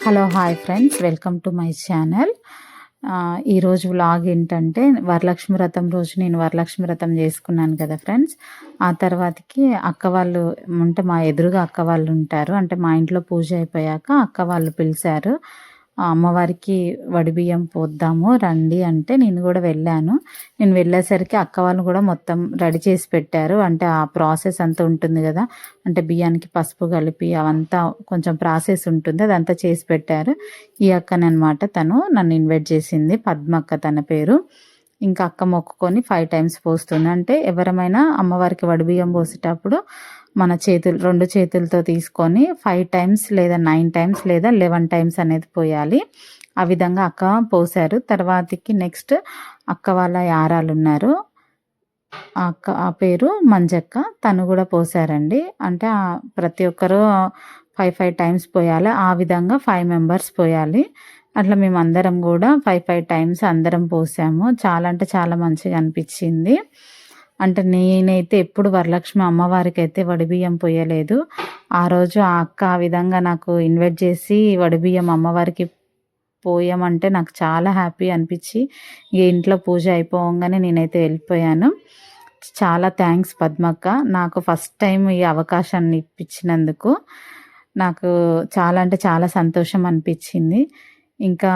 Hello hi friends, welcome to my channel. ఈరోజు vlog ఏంటంటే, వరలక్ష్మి వ్రతం రోజు నేను వరలక్ష్మి వ్రతం చేసుకున్నాను కదా ఫ్రెండ్స్. ఆ తర్వాతకి అక్క వాళ్ళు అంటే మా ఎదురుగా అక్క వాళ్ళు ఉంటారు. అంటే మా ఇంట్లో పూజ అయిపోయాక అక్క వాళ్ళు పిలిచారు, అమ్మవారికి వడిబియ్యం పోద్దాము రండి అంటే నేను కూడా వెళ్ళాను. నేను వెళ్ళేసరికి అక్క వాళ్ళు కూడా మొత్తం రెడీ చేసి పెట్టారు. అంటే ఆ ప్రాసెస్ అంతా ఉంటుంది కదా, అంటే బియ్యానికి పసుపు కలిపి అవంతా కొంచెం ప్రాసెస్ ఉంటుంది, అదంతా చేసి పెట్టారు. ఈ అక్కనమాట, తను నన్ను ఇన్వైట్ చేసింది, పద్మక్క తన పేరు. ఇంకా అక్క మొక్కుకొని 5 టైమ్స్ పోస్తుంది. అంటే ఎవరమైనా అమ్మవారికి వడిబియ్యం పోసేటప్పుడు మన రెండు చేతులతో తీసుకొని 5 టైమ్స్ లేదా 9 టైమ్స్ లేదా 11 టైమ్స్ అనేది పోయాలి. ఆ విధంగా అక్క పోసారు. తర్వాతకి నెక్స్ట్ అక్క వాళ్ళ యారాలు ఉన్నారు, ఆ పేరు మంజక్క, తను కూడా పోసారండి. అంటే ప్రతి ఒక్కరు 5 టైమ్స్ పోయాలి. ఆ విధంగా 5 మెంబర్స్ పోయాలి. అట్లా మేము అందరం కూడా 5 టైమ్స్ అందరం పోసాము. చాలా అంటే చాలా మంచిగా అనిపించింది. అంటే నేనైతే ఎప్పుడు వరలక్ష్మి అమ్మవారికి అయితే వడిబియ్యం పోయలేదు. ఆ రోజు ఆ అక్క ఆ విధంగా నాకు ఇన్వైట్ చేసి వడిబియ్యం అమ్మవారికి పోయామంటే నాకు చాలా హ్యాపీ అనిపించి ఈ ఇంట్లో పూజ అయిపోగానే నేనైతే వెళ్ళిపోయాను. చాలా థ్యాంక్స్ పద్మక్క, నాకు ఫస్ట్ టైం ఈ అవకాశాన్ని ఇప్పించినందుకు నాకు చాలా అంటే చాలా సంతోషం అనిపించింది. ఇంకా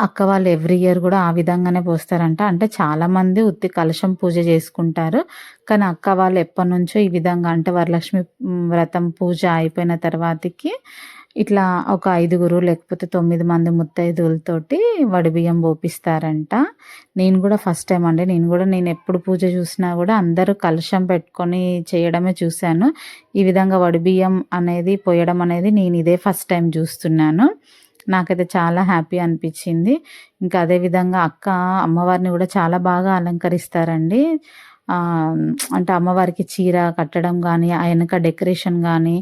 అక్క వాళ్ళు ఎవ్రీ ఇయర్ కూడా ఆ విధంగానే పోస్తారంట. అంటే చాలామంది ఉత్తి కలశం పూజ చేసుకుంటారు, కానీ అక్క వాళ్ళు ఎప్పటి నుంచో ఈ విధంగా అంటే వరలక్ష్మి వ్రతం పూజ అయిపోయిన తర్వాతకి ఇట్లా ఒక 5 లేకపోతే 9 మంది ముత్తైదువులతోటి వడిబియ్యం పోపిస్తారంట. నేను కూడా ఫస్ట్ టైం అండి. నేను ఎప్పుడు పూజ చూసినా కూడా అందరూ కలశం పెట్టుకొని చేయడమే చూశాను. ఈ విధంగా వడిబియ్యం అనేది పోయడం అనేది నేను ఇదే ఫస్ట్ టైం చూస్తున్నాను. నాకైతే చాలా హ్యాపీ అనిపించింది. ఇంకా అదేవిధంగా అక్క అమ్మవారిని కూడా చాలా బాగా అలంకరిస్తారండి. అంటే అమ్మవారికి చీర కట్టడం కానీ, ఆ వెనక డెకరేషన్ కానీ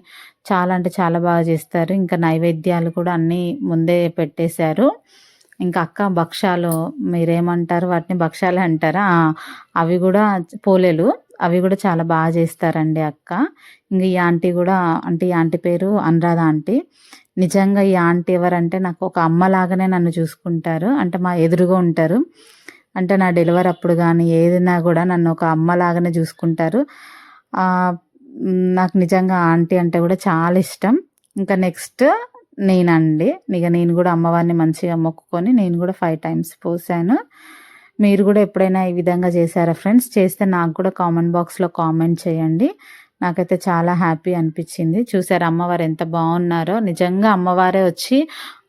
చాలా అంటే చాలా బాగా చేస్తారు. ఇంకా నైవేద్యాలు కూడా అన్నీ ముందే పెట్టేశారు. ఇంకా అక్క భక్షాలు, మీరేమంటారు వాటిని, భక్షాలే అంటారా, అవి కూడా పోలేలు, అవి కూడా చాలా బాగా చేస్తారండి అక్క. ఇంక ఈ ఆంటీ కూడా, అంటే ఈ ఆంటీ పేరు అనురాధ ఆంటీ. నిజంగా ఈ ఆంటీ ఎవరంటే నాకు ఒక అమ్మలాగానే నన్ను చూసుకుంటారు. అంటే మా ఎదురుగా ఉంటారు. అంటే నా డెలివరీ అప్పుడు కానీ ఏదైనా కూడా నన్ను ఒక అమ్మలాగానే చూసుకుంటారు. నాకు నిజంగా ఆంటీ అంటే కూడా చాలా ఇష్టం. ఇంకా నెక్స్ట్ నేనండి, ఇక నేను కూడా అమ్మవారిని మంచిగా మొక్కుకొని నేను కూడా 5 టైమ్స్ పోసాను. మీరు కూడా ఎప్పుడైనా ఈ విధంగా చేశారా ఫ్రెండ్స్? చేస్తే నాకు కూడా కామెంట్ బాక్స్లో కామెంట్ చేయండి. నాకైతే చాలా హ్యాపీ అనిపించింది. చూసారు అమ్మవారు ఎంత బాగున్నారో, నిజంగా అమ్మవారే వచ్చి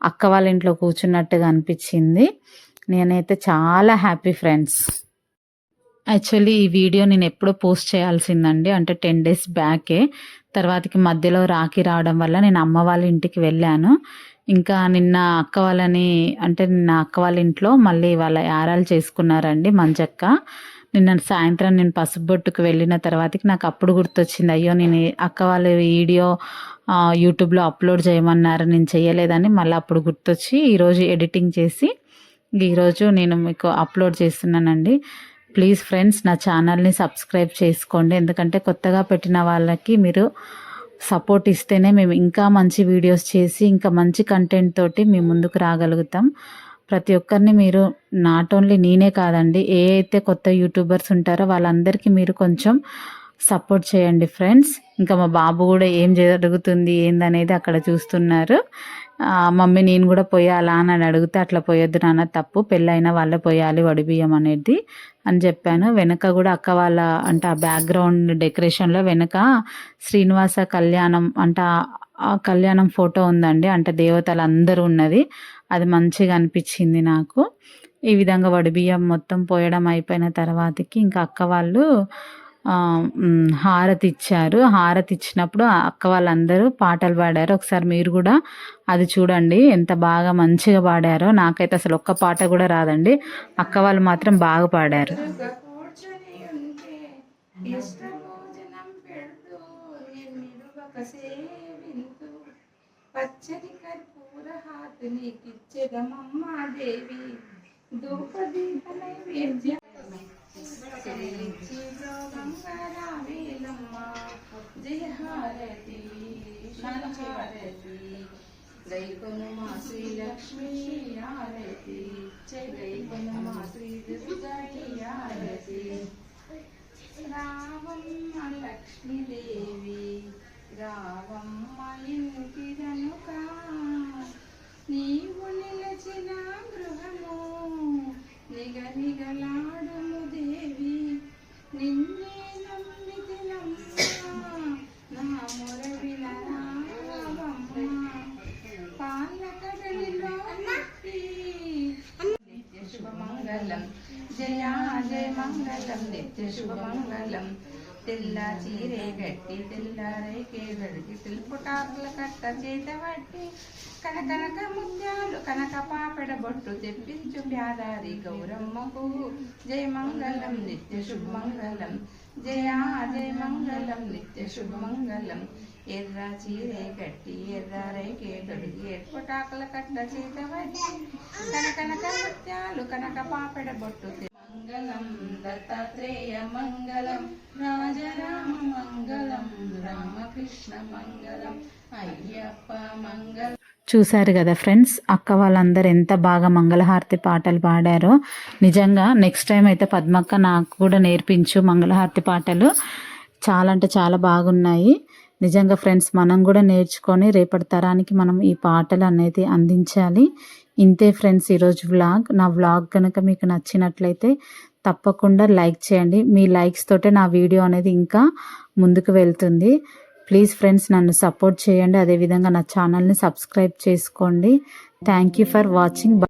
అక్క వాళ్ళ ఇంట్లో కూర్చున్నట్టుగా అనిపించింది. నేనైతే చాలా హ్యాపీ ఫ్రెండ్స్. యాక్చువల్లీ ఈ వీడియో నేను ఎప్పుడో పోస్ట్ చేయాల్సిందండి, అంటే 10 డేస్ బ్యాకే. తర్వాతకి మధ్యలో రాఖీ రావడం వల్ల నేను అమ్మ వాళ్ళ ఇంటికి వెళ్ళాను. ఇంకా నిన్న అక్క వాళ్ళ ఇంట్లో మళ్ళీ వాళ్ళ యారాలు చేసుకున్నారండి మంజక్క. నిన్న సాయంత్రం నేను పసుపుబొట్టుకు వెళ్ళిన తర్వాతకి నాకు అప్పుడు గుర్తొచ్చింది, అయ్యో నేను అక్క వాళ్ళ వీడియో యూట్యూబ్లో అప్లోడ్ చేయమన్నారు, నేను చేయలేదని మళ్ళీ అప్పుడు గుర్తొచ్చి ఈరోజు ఎడిటింగ్ చేసి ఈరోజు నేను మీకు అప్లోడ్ చేస్తున్నానండి. ప్లీజ్ ఫ్రెండ్స్, నా ఛానల్ని సబ్స్క్రైబ్ చేసుకోండి. ఎందుకంటే కొత్తగా పెట్టిన వాళ్ళకి మీరు సపోర్ట్ ఇస్తేనే మేము ఇంకా మంచి వీడియోస్ చేసి ఇంకా మంచి కంటెంట్ తోటి మేము ముందుకు రాగలుగుతాం. ప్రతి ఒక్కరిని మీరు, నాట్ ఓన్లీ నేనే కాదండి, ఏ అయితే కొత్త యూట్యూబర్స్ ఉంటారో వాళ్ళందరికీ మీరు కొంచెం సపోర్ట్ చేయండి ఫ్రెండ్స్. ఇంకా మా బాబు కూడా ఏం జరుగుతుంది ఏందనేది అక్కడ చూస్తున్నారు. మమ్మీ నేను కూడా పోయాలా అని అడిగితే, అట్లా పోయొద్దు నాన్న, తప్పు, పెళ్ళైన వాళ్ళే పోయాలి వడిబియ్యం అనేది అని చెప్పాను. వెనక కూడా అక్క వాళ్ళ అంటే ఆ బ్యాక్గ్రౌండ్ డెకరేషన్లో వెనక శ్రీనివాస కళ్యాణం అంటే ఆ కళ్యాణం ఫోటో ఉందండి. అంటే దేవతలు అందరూ ఉన్నది, అది మంచిగా అనిపించింది నాకు. ఈ విధంగా వడిబియ్యం మొత్తం పోయడం అయిపోయిన తర్వాతకి ఇంకా అక్క వాళ్ళు హారతి ఇచ్చారు. హారతి ఇచ్చినప్పుడు అక్క వాళ్ళందరూ పాటలు పాడారు. ఒకసారి మీరు కూడా అది చూడండి, ఎంత బాగా మంచిగా పాడారో. నాకైతే అసలు ఒక్క పాట కూడా రాదండి, అక్క వాళ్ళు మాత్రం బాగా పాడారు. పచ్చని కర్పూర హాతు నీకిచ్చెదమమ్మా దేవి, దూపదీప నైవేద్యం జయ హారతి హారతి గైకొను మా శ్రీలక్ష్మి ఆరతి గైకొను మా శ్రీ దుర్గాకి ఆరతి రావమ్మ లక్ష్మీదేవి రావమ్మ ఇంటి కనుక నీవు నిలచిన గృహము నిగనిగలాడుము దేవి నిన్నే నమ్మితినమ్మా నా మొర వినరావమ్మ పాలకడలిలో నిత్య శుభమంగళం జయ జయ మంగళం నిత్య శుభమంగళం తెల్ల చీరే గట్టి తెల్లారైకే గడికి తెలుపుటాకుల కట్ట చేత పట్టి కనకనక ముత్యాలు కనక పాపెడ బొట్టు తెప్పించు ప్యాదారి గౌరమ్మకు జయ మంగళం నిత్య శుభమంగళం జయ జయ మంగళం నిత్య శుభమంగళం ఎర్ర చీరే కట్టి ఎర్రారైకే గడికి ఎట్టుటాకుల కట్ట చేత పట్టి కనకనక ముత్యాలు కనక పాపెడ బొట్టు మంగళం దత్తాత్రేయ మంగళం రాజరామ మంగళం రామకృష్ణ మంగళం అయ్యప్ప మంగళం. చూశారు కదా ఫ్రెండ్స్, అక్క వాళ్ళందరూ ఎంత బాగా మంగళహారతి పాటలు పాడారో. నిజంగా నెక్స్ట్ టైం అయితే పద్మక్క నాకు కూడా నేర్పించు మంగళహారతి పాటలు. చాలా అంటే చాలా బాగున్నాయి నిజంగా ఫ్రెండ్స్. మనం కూడా నేర్చుకొని రేపటి తరానికి మనం ఈ పాటలు అనేది అందించాలి. ఇంతే ఫ్రెండ్స్ ఈరోజు వ్లాగ్. నా వ్లాగ్ కనుక మీకు నచ్చినట్లయితే తప్పకుండా లైక్ చేయండి. మీ లైక్స్ తోటే నా వీడియో అనేది ఇంకా ముందుకు వెళ్తుంది. ప్లీజ్ ఫ్రెండ్స్ నన్ను సపోర్ట్ చేయండి. అదేవిధంగా నా ఛానల్ని సబ్స్క్రైబ్ చేసుకోండి. Thank you for watching.